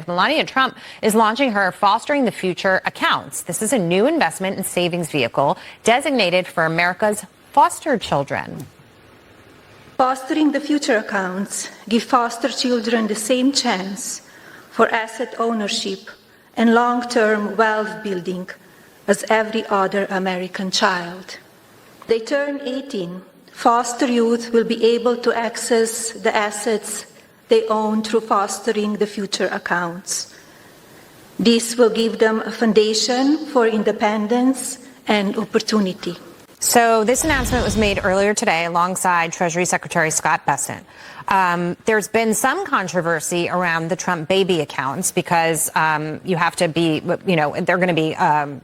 Melania Trump is launching her Fostering the Future accounts. This is a new investment and savings vehicle designated for America's foster children. Fostering the Future accounts give foster children the same chance for asset ownership and long-term wealth building as every other American child. They turn 18. Foster youth will be able to access the assets they own through Fostering the Future accounts. This will give them a foundation for independence and opportunity. So this announcement was made earlier today alongside Treasury Secretary Scott Besson. There's been some controversy around the Trump baby accounts because you have to be, they're going to be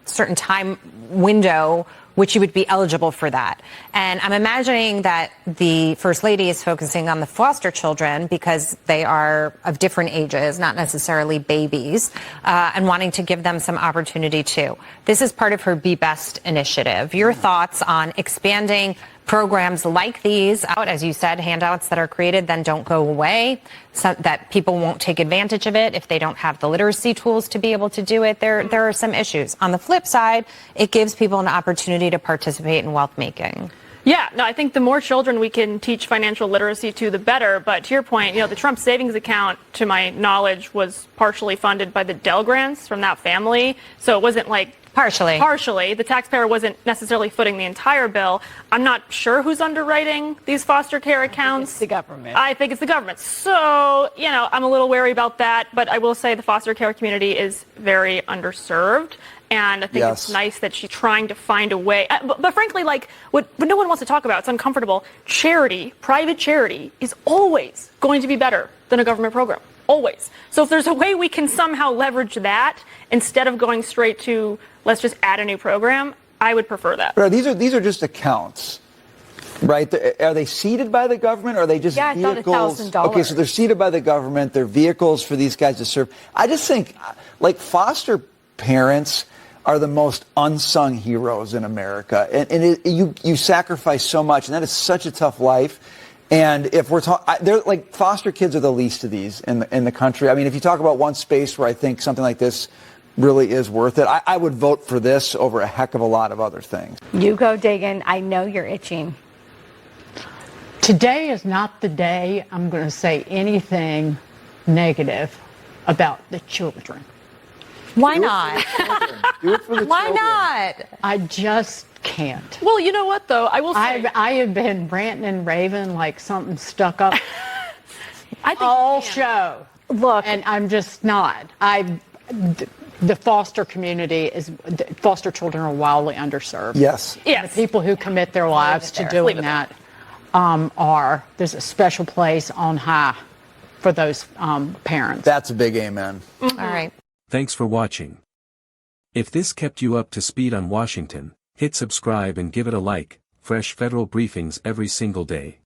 certain time window which you would be eligible for that. And I'm imagining that the First Lady is focusing on the foster children because they are of different ages, not necessarily babies, and wanting to give them some opportunity too. This is part of her Be Best initiative. Your thoughts on expanding programs like these out, as you said, handouts that are created then don't go away, so that people won't take advantage of it if they don't have the literacy tools to be able to do it. There are some issues. On the flip side, it gives people an opportunity to participate in wealth making. Yeah, no, I think the more children we can teach financial literacy to, the better. But to your point, the Trump savings account, to my knowledge, was partially funded by the Dell grants from that family. So it wasn't like Partially. The taxpayer wasn't necessarily footing the entire bill. I'm not sure who's underwriting these foster care accounts. It's the government. I think it's the government. So, I'm a little wary about that. But I will say the foster care community is very underserved. And I think It's nice that she's trying to find a way. But frankly, what no one wants to talk about, it's uncomfortable. Charity, private charity, is always going to be better than a government program. Always. So if there's a way we can somehow leverage that instead of going straight to let's just add a new program, I would prefer that. Right, these are just accounts, right? Are they seeded by the government or are they just vehicles? $1,000. Okay, so they're seeded by the government. They're vehicles for these guys to serve. I just think foster parents are the most unsung heroes in America. And you sacrifice so much, and that is such a tough life. And if we're talking, they're foster kids are the least of these in the country. I mean, if you talk about one space where I think something like this really is worth it, I would vote for this over a heck of a lot of other things. You go digging. I know you're itching. Today is not the day I'm going to say anything negative about the children. Why not? Do it for the Why children. not? I just can't. Well, you know what, though? I will say. I have been ranting and raving like something stuck up I think all show. Look, and I'm just not. The foster community foster children are wildly underserved. Yes. The people who commit their lives to doing that there's a special place on high for those parents. That's a big amen. Mm-hmm. All right. Thanks for watching. If this kept you up to speed on Washington, hit subscribe and give it a like. Fresh federal briefings every single day.